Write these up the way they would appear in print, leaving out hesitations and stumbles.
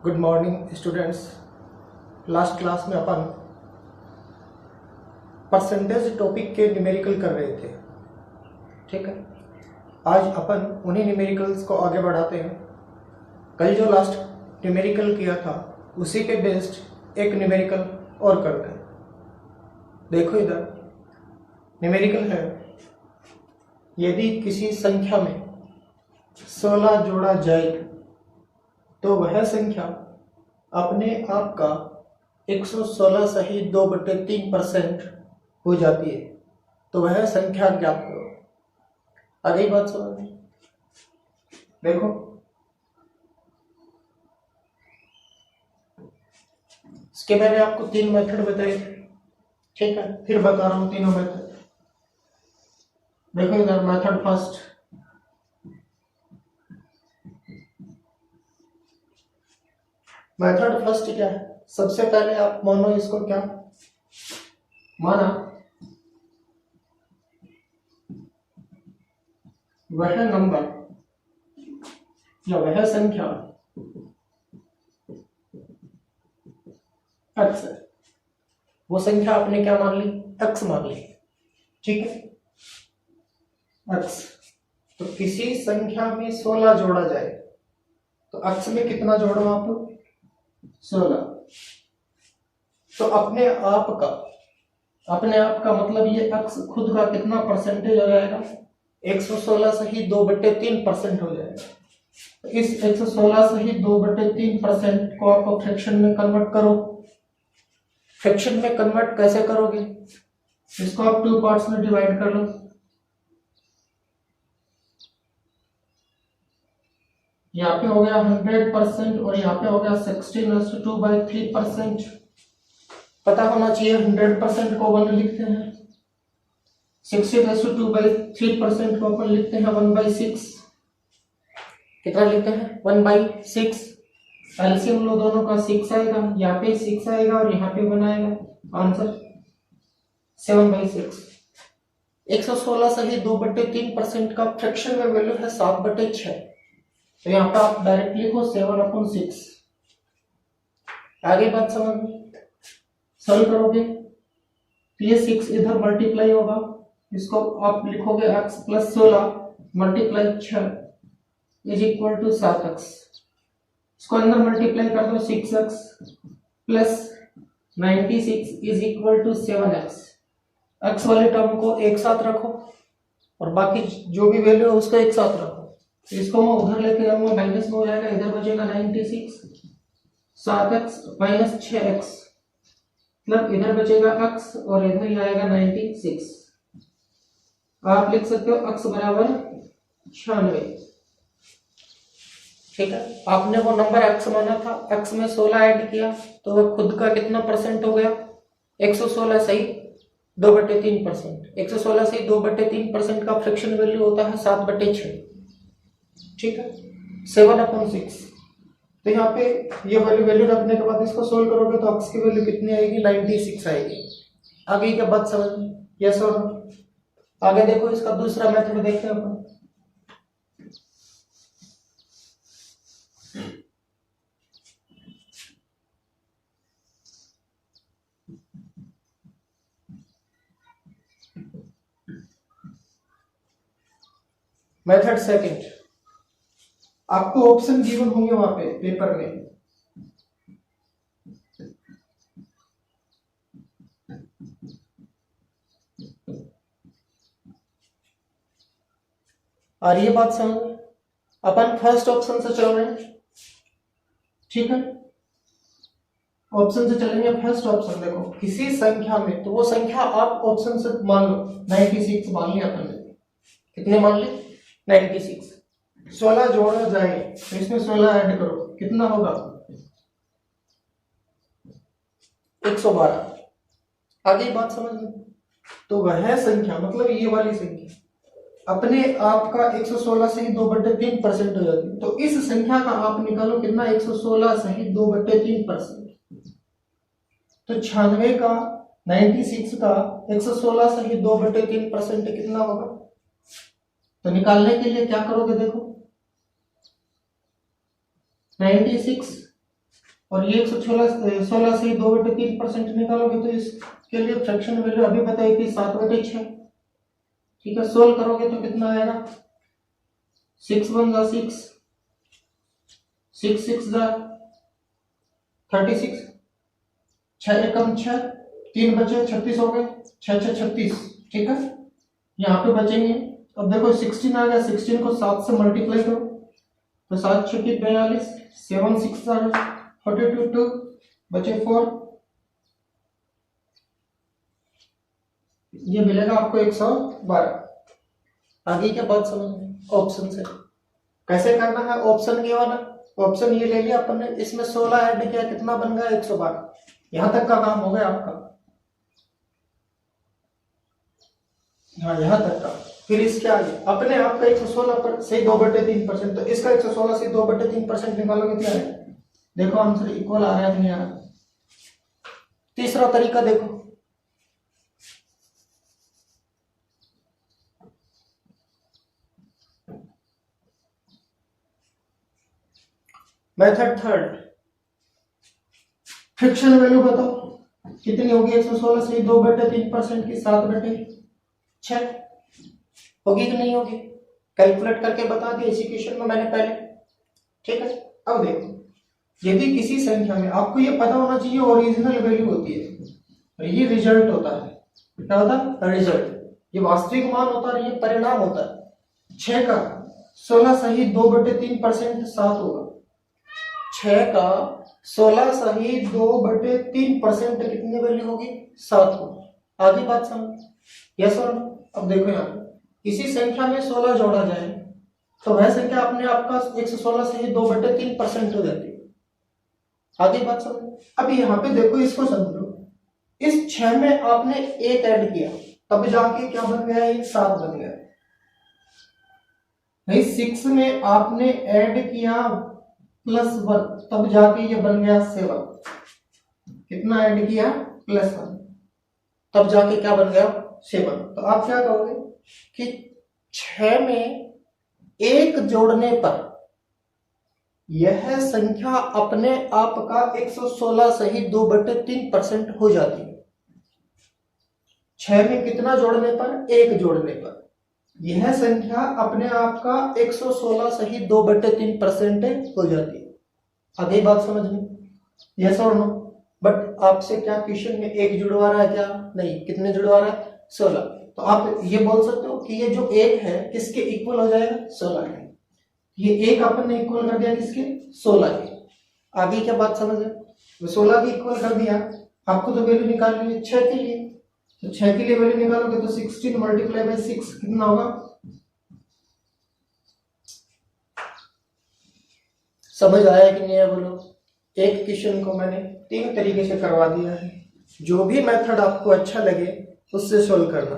Good morning students. Last class में अपन percentage topic के numerical कर रहे थे, ठीक है। आज अपन उन्हीं न्यूमेरिकल्स को आगे बढ़ाते हैं। कल जो लास्ट न्यूमेरिकल किया था उसी पे बेस्ड एक न्यूमेरिकल और करते हैं। देखो इधर न्यूमेरिकल है, यदि किसी संख्या में 16 जोड़ा जाए तो वह संख्या अपने आप का 116 सही 2/3% हो जाती है, तो वह संख्या ज्ञात करो। आगे बात समझ। देखो इसके मैंने आपको 3 मेथड बताए थे, ठीक है। फिर बता रहा हूं तीनों मेथड। देखो इधर मेथड फर्स्ट, मेथड फर्स्ट क्या है। सबसे पहले आप मानो इसको, क्या माना, वह नंबर या वह संख्या x है। वो संख्या आपने क्या मान ली, x मान ली, ठीक है, x। तो किसी संख्या में 16 जोड़ा जाए तो x में कितना जोड़ो आप, 16। तो अपने आप का मतलब ये x खुद का कितना परसेंटेज हो जाएगा, 116 सही 2/3% हो जाएगा। तो इस 116 सही 2/3% को आपको फ्रैक्शन में कन्वर्ट करो। फ्रैक्शन में कन्वर्ट कैसे करोगे, इसको आप 2 पार्ट्स में डिवाइड कर लो। यहाँ पे हो गया 100% और यहाँ पे हो गया 16/2/3%। पता होना चाहिए 100% को 1 लिखते हैं, 16/2/3% को अपन लिखते हैं 1/6। कितना लिखते हैं, 1/6। एलसीएम लो दोनों का 6 आएगा, यहाँ पे 6 आएगा और यहाँ पे 1 आएगा। आंसर 7/6। 116 सही 2/3% का फ्रैक्शन में वैल्यू है 7/6। तो यहाँ पे आप डायरेक्ट लिखो 7/6। आगे बात समझ में, सॉल्व करोगे तो ये 6 इधर मल्टीप्लाई होगा, इसको आप लिखोगे x + 16 × 6 = 7x। इसको अंदर मल्टीप्लाई कर दो, 6x + 96 = 7x। x वाले टर्म को एक साथ रखो और बाकी जो भी वैल्यू है उसको एक साथ रखो। तो इसको मैं उधर लेके जाऊंगा, माइनस में हो जाएगा, इधर बचेगा 96, 7x - 6x, मतलब इधर बचेगा x और इधर ही आएगा 96। आप लिख सकते हो x बराबर 96, ठीक है। आपने वो नंबर x माना था, x में 16 ऐड किया तो वह खुद का कितना परसेंट हो गया, 116 सही 2/3%। 116 सही 2/3% का फ्रैक्शन वैल्यू होता है 7/6, ठीक है, 7/6। तो यहाँ पे ये वैल्यू रखने के बाद इसको सोल्व करोगे तो x की वैल्यू कितनी आएगी, 96 आएगी। आगे क्या बात समझ में, यस और नो। आगे देखो इसका दूसरा मेथड देखते हैं अपन। मेथड सेकंड, आपको ऑप्शन गिवन होंगे वहां पे पेपर में। और ये बात समझ, अपन फर्स्ट ऑप्शन से चल रहे हैं, ठीक है। ऑप्शन से चलेंगे, फर्स्ट ऑप्शन देखो किसी संख्या में, तो वो संख्या आप ऑप्शन से मान लो 96 मान लिया अपन ने। कितने मान ली, 96। 16 जोड़ा जाए तो इसमें 16 ऐड करो, कितना होगा, 112। आगे बात समझ में। तो वह संख्या मतलब ये वाली संख्या अपने आप का 116 सही 2/3% हो जाती है। तो इस संख्या का आप निकालो कितना, 116 सही 2/3%। तो 96 का 96 का 116 सही 2/3% कितना होगा। तो निकालने के लिए क्या करोगे, देखो 96 और ये 116 से 2/3% निकालोगे तो इसके लिए फ्रैक्शन वैल्यू अभी बताई थी 7/6। ठीक है, सोल्व करोगे तो कितना आएगा, 6 1 जा 6, 6 6 जा 36, 6 एकम 6, 3 बचे 36 हो गए, 6 6 36। ठीक है, यहाँ पे बचेंगे। अब देखो 16 आ गया, 16 को 7 से मल्टीप्लाई करो तो 7 छुट्टी 42, 7 6 आ गया 42, 2 बचे 4, ये मिलेगा आपको 112। आगे क्या बात समझ में, ऑप्शन से कैसे करना है। ऑप्शन के वाला ऑप्शन ये ले लिया अपन ने, इसमें 16 ऐड किया, कितना बन गया 112। यहां तक का काम हो गया आपका। हाँ, यहां तक का। फिर इसके आगे अपने आप का 116 पर से 2/3%, तो इसका 116 से 2/3% निकालोगे क्या है, देखो आंसर इक्वल आ रहा है कि नहीं आ रहा। तीसरा तरीका देखो, मेथड थर्ड, फ्रिक्शन वैल्यू बताओ कितनी होगी, 116 से 2/3% की 7/6 होगी कि नहीं होगी, कैलकुलेट करके बता दिया इसी क्वेश्चन में मैंने पहले। ठीक है, अब देखो यदि किसी संख्या में, आपको ये पता होना चाहिए ओरिजिनल वैल्यू होती है और ये रिजल्ट होता है, क्या होता है, रिजल्ट। ये वास्तविक मान होता है, ये परिणाम होता है। 6 का 16 सही 2/3% 7 होगा। 6 का 16 सही 2/3% कितनी वैल्यू होगी, 7 होगी। आगे बात समझ, यस और नो। अब देखो यहाँ किसी संख्या में 16 जोड़ा जाए तो वह संख्या अपने आप का 116 से 2/3% हो जाती है। आगे बात समझ। अब यहाँ पे देखो, इसको समझो, इस 6 में आपने 1 ऐड किया तब जाके क्या बन गया, ये 7 बन गया। 6 में आपने ऐड किया +1 तब जाके ये बन गया 7। कितना ऐड किया, +1, तब जाके क्या बन गया, 7। तो आप क्या कहोगे कि 6 में 1 जोड़ने पर यह संख्या अपने आप का 116 सही 2/3% हो जाती है। 6 में कितना जोड़ने पर, 1 जोड़ने पर यह संख्या अपने आप का 116 सही 2/3% हो जाती है। आगे बात समझ में, यस और नो। बट आपसे क्या क्वेश्चन में 1 जुड़वा रहा है क्या, नहीं, कितने जुड़वा रहा है, 16। तो आप ये बोल सकते हो कि ये जो 1 है किसके इक्वल हो जाएगा, 16 के। ये 1 अपन ने इक्वल कर दिया किसके, 16 के। आगे क्या बात समझ है, 16 के इक्वल कर दिया। आपको तो वैल्यू निकालनी है 6 के लिए, तो 6 के लिए वैल्यू निकालोगे तो 16 × 6 कितना होगा, समझ आया कि नहीं है बोलो। एक क्वेश्चन को मैंने 3 तरीके से करवा दिया है, जो भी मेथड आपको अच्छा लगे उससे सोल्व करना,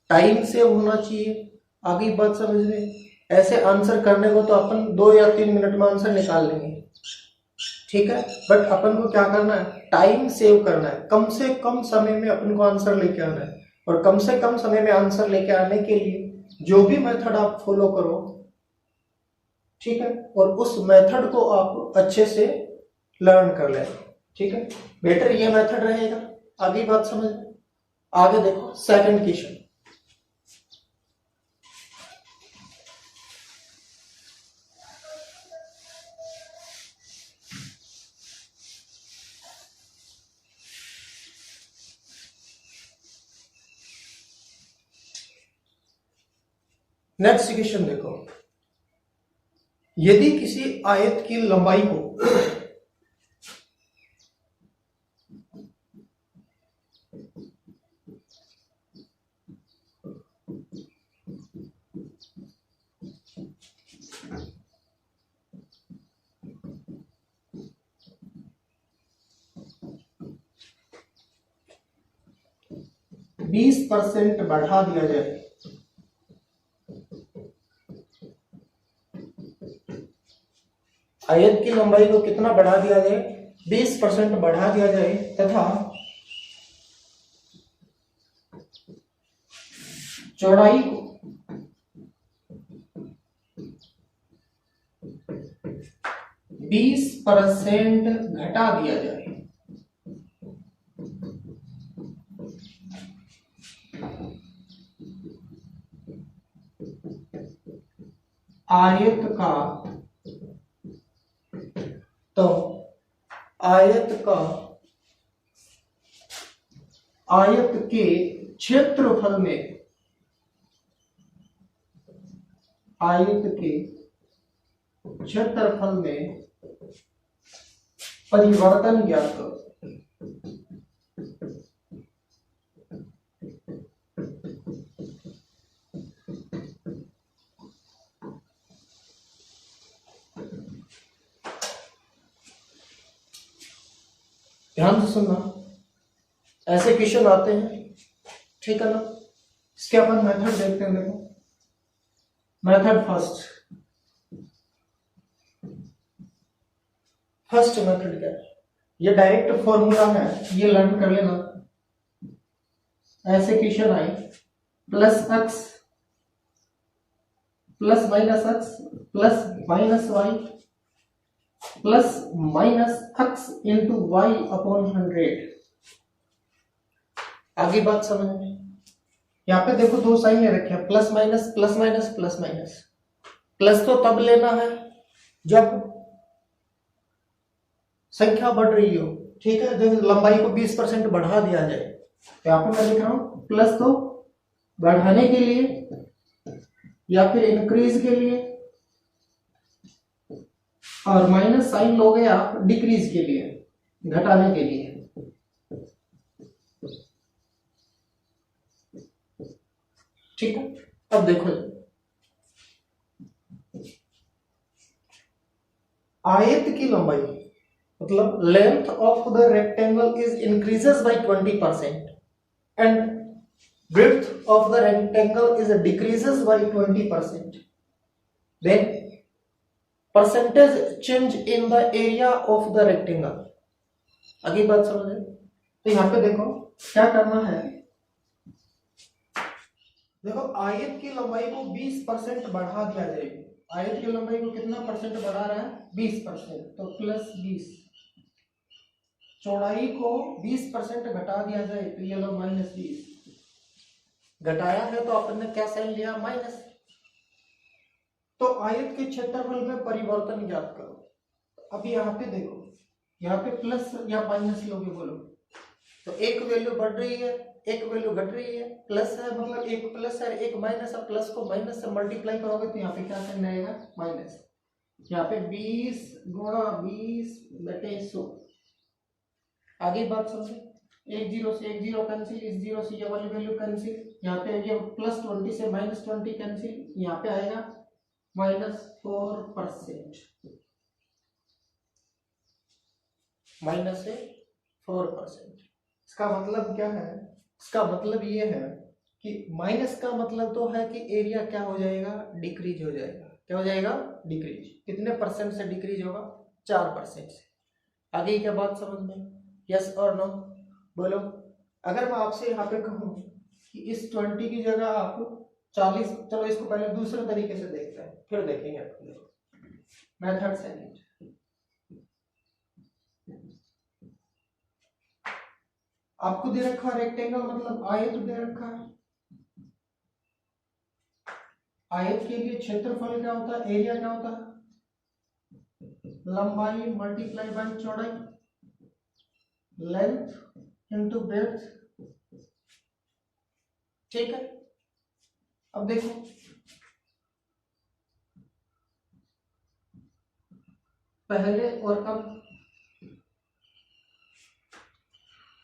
टाइम सेव होना चाहिए। आगे बात समझ में, ऐसे आंसर करने को तो अपन 2 या 3 मिनट में आंसर निकाल लेंगे, ठीक है, बट अपन को क्या करना है, टाइम सेव करना है। कम से कम समय में अपन को आंसर लेके आना है, और कम से कम समय में आंसर लेके आने के लिए जो भी मेथड आप फॉलो करो, ठीक है, और उस मेथड को आप अच्छे से लर्न कर लें, ठीक है, बेटर ये मेथड रहेगा। आगे बात समझ, आगे देखो सेकंड क्वेश्चन। नेक्स्ट क्वेश्चन देखो, यदि किसी आयत की लंबाई को %20 बढ़ा दिया जाए, आयत की लंबाई को कितना बढ़ा दिया जाए, 20% बढ़ा दिया जाए, तथा चौड़ाई को 20% घटा दिया जाए, आयत का, तो आयत के क्षेत्रफल में, परिवर्तन ज्ञात करो। ध्यान से सुनना, ऐसे क्वेश्चन आते हैं, ठीक है ना। इसके अपन मेथड देखते हैं। देखो मेथड फर्स्ट मेथड क्या है, ये डायरेक्ट फॉर्मूला है, ये लर्न कर लेना। ऐसे क्वेश्चन आए, plus x plus minus x plus minus y plus minus x into y upon 100। आगे बात समझ में। यहाँ पे देखो दो साइन ले रखे हैं, plus minus plus minus plus minus. Plus तो तब लेना है जब संख्या बढ़ रही हो, ठीक है। जब लंबाई को 20% बढ़ा दिया जाए, तो यहाँ पे मैं लिख रहा हूं प्लस तो बढ़ाने के लिए या फिर इंक्रीज के लिए, और माइनस साइन लोगे आप डिक्रीज के लिए, घटाने के लिए। ठीक है। अब देखो, आयत की लंबाई मतलब length of the rectangle is increases by 20% and width of the rectangle is decreases by 20%. Then percentage change in the area of the rectangle. अगली बात समझे। तो यहाँ पे देखो क्या करना है। देखो आयत की लंबाई को 20% बढ़ा दिया जाएगा। आयत की लंबाई को कितना परसेंट बढ़ा रहा है? 20%। तो प्लस 20। चौड़ाई को 20% घटा दिया जाए तो ये लो माइनस 20। घटाया है तो अपन ने क्या साइन लिया? माइनस। तो आयत के क्षेत्रफल में परिवर्तन ज्ञात करो। अब यहाँ पे देखो, यहाँ पे प्लस या माइनस लोगे बोलो, तो एक वैल्यू बढ़ रही है, एक वैल्यू घट रही है। प्लस है मतलब एक प्लस है, एक माइनस है। प्लस को माइनस से मल्टीप्लाई करोगे तो यहाँ पे क्या साइन आएगा? माइनस। यहाँ पे 20 गुणा 20 बटे 100। आगे बात समझे। एक जीरो से एक जीरो कैंसिल, इस जीरो से ये वाली वैल्यू कैंसिल। यहाँ पे ये प्लस 20 से माइनस 20 कैंसिल, यहाँ पे आएगा -4%। माइनस से 4%। इसका मतलब क्या है? इसका मतलब ये है कि माइनस का मतलब तो है कि एरिया क्या हो जाएगा? डिक्रीज हो जाएगा। क्या हो जाएगा? डिक्रीज। कितने परसेंट से डिक्रीज होगा? 4% से। आगे क्या बात समझ में? यस और नो बोलो। अगर मैं आपसे यहाँ पे कहूँ कि इस 20 की जगह आप 40, चलो इसको पहले दूसरे तरीके से देखते हैं, फिर देखेंगे मेथड सेकंड। आपको दे रखा है रेक्टेंगल मतलब आयत दे रखा है। आयत के लिए क्षेत्रफल क्या होता है? एरिया क्या होता है? लंबाई मल्टीप्लाई बाय चौड़ाई, लेंथ इंटू ब्रेड्थ। ठीक है। अब देखो पहले और अब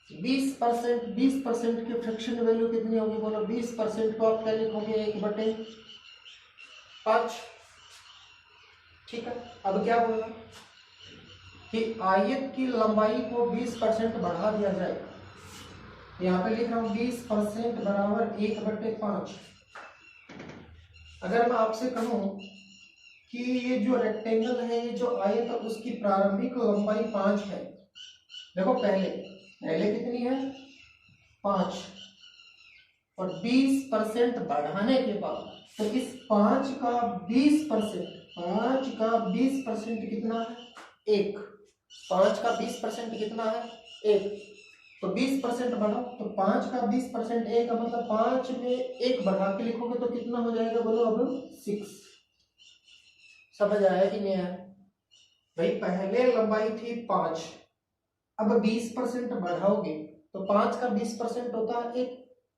20% की फ्रैक्शन वैल्यू कितनी होगी बोलो? 20% को आप क्या लिखोगे? 1/5। ठीक है। अब क्या बोला कि आयत की लंबाई को 20% बढ़ा दिया जाए। यहाँ पे लिख रहा हूं 20% बराबर 1/5। अगर मैं आपसे कहूं कि ये जो रेक्टेंगल है, ये जो आयत है, उसकी प्रारंभिक लंबाई 5 है। देखो पहले कितनी है? 5। और 20% बढ़ाने के बाद तो इस 5 का 20% कितना है? 1, 5 का 20% कितना है? 1। तो 20% बढ़ा, तो 5 का 20% 1 का मतलब 5 में 1 बढ़ा के लिखोगे तो कितना हो जाएगा बोलो अब? 6। समझ आया कि नहीं आया? भाई पहले लंबाई थी 5, अब 20% बढ़ाओगे तो 5 का 20% होता है 1।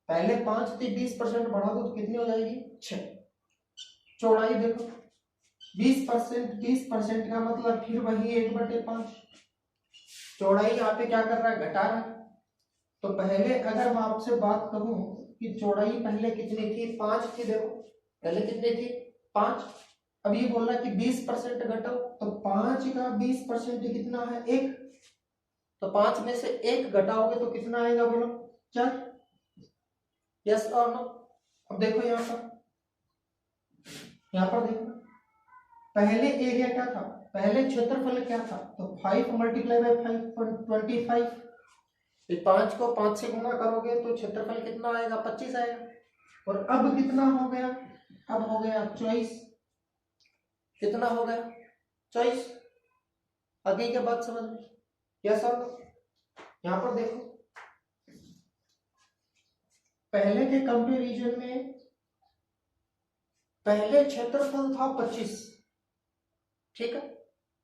पहले 5 थी, 20% बढ़ा दो तो कितनी हो जाएगी? 6। चौड़ाई देखो, 20%, 20% का मतलब फिर वही 1/5। चौड़ाई यहाँ पे क्या कर रहा है? घटा रहा है। तो पहले अगर मैं आपसे बात कहूं कि चौड़ाई पहले कितनी थी? 5 थी। देखो पहले कितनी थी? 5। अब ये बोल रहा है कि 20% घटाओ, तो 5 का 20% कितना है? 1। तो 5 में से 1 घटाओगे तो कितना आएगा बोलो? 4। यस और नो? अब देखो यहाँ पर देखो, पहले एरिया क्या था? पहले क्षेत्रफल क्या था? तो 5 मल्टीप्लाई बाई 5 25। 5 को 5 से गुणा करोगे तो क्षेत्रफल कितना आएगा? 25 आएगा। और अब कितना हो गया? अब हो गया 24। कितना हो गया? 24। आगे क्या बात समझ में? यस और नो? यहाँ पर देखो, पहले के कंपैरिजन में पहले क्षेत्रफल था 25, ठीक है।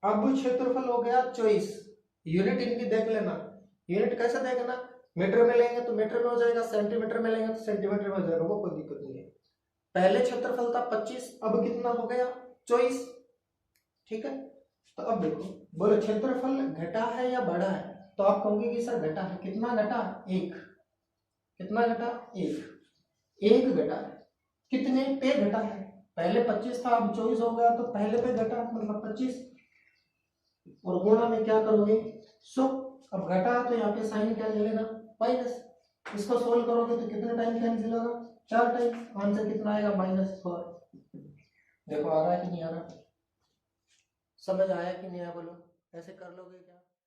अब क्षेत्रफल हो गया 24। यूनिट इनकी देख लेना। यूनिट कैसे देखना? मीटर में लेंगे तो मीटर में हो जाएगा, सेंटीमीटर में लेंगे तो सेंटीमीटर में हो जाएगा, वो कोई दिक्कत नहीं है। पहले क्षेत्रफल था 25, अब कितना हो गया? 24, ठीक है। तो अब देखो, बोलो क्षेत्रफल घटा है या बढ़ा है? तो आप कहोगे कि सर घटा है। कितना घटा? 1। कितना घटा? 1। 1 घटा है। कितने पे घटा है? पहले 25 था, अब 24 हो गया, तो पहले पे घटा मतलब 25। और गुणा में क्या करोगे? 100। अब घटा तो यहाँ पे साइन क्या ले लेना? माइनस। इसको सोल्व करोगे तो कितने टाइम कैंसिल होगा? 4 टाइम। आंसर कितना आएगा? -4। देखो आ रहा है कि नहीं आ रहा? समझ आया कि नहीं आया बोलो? ऐसे कर लोगे क्या?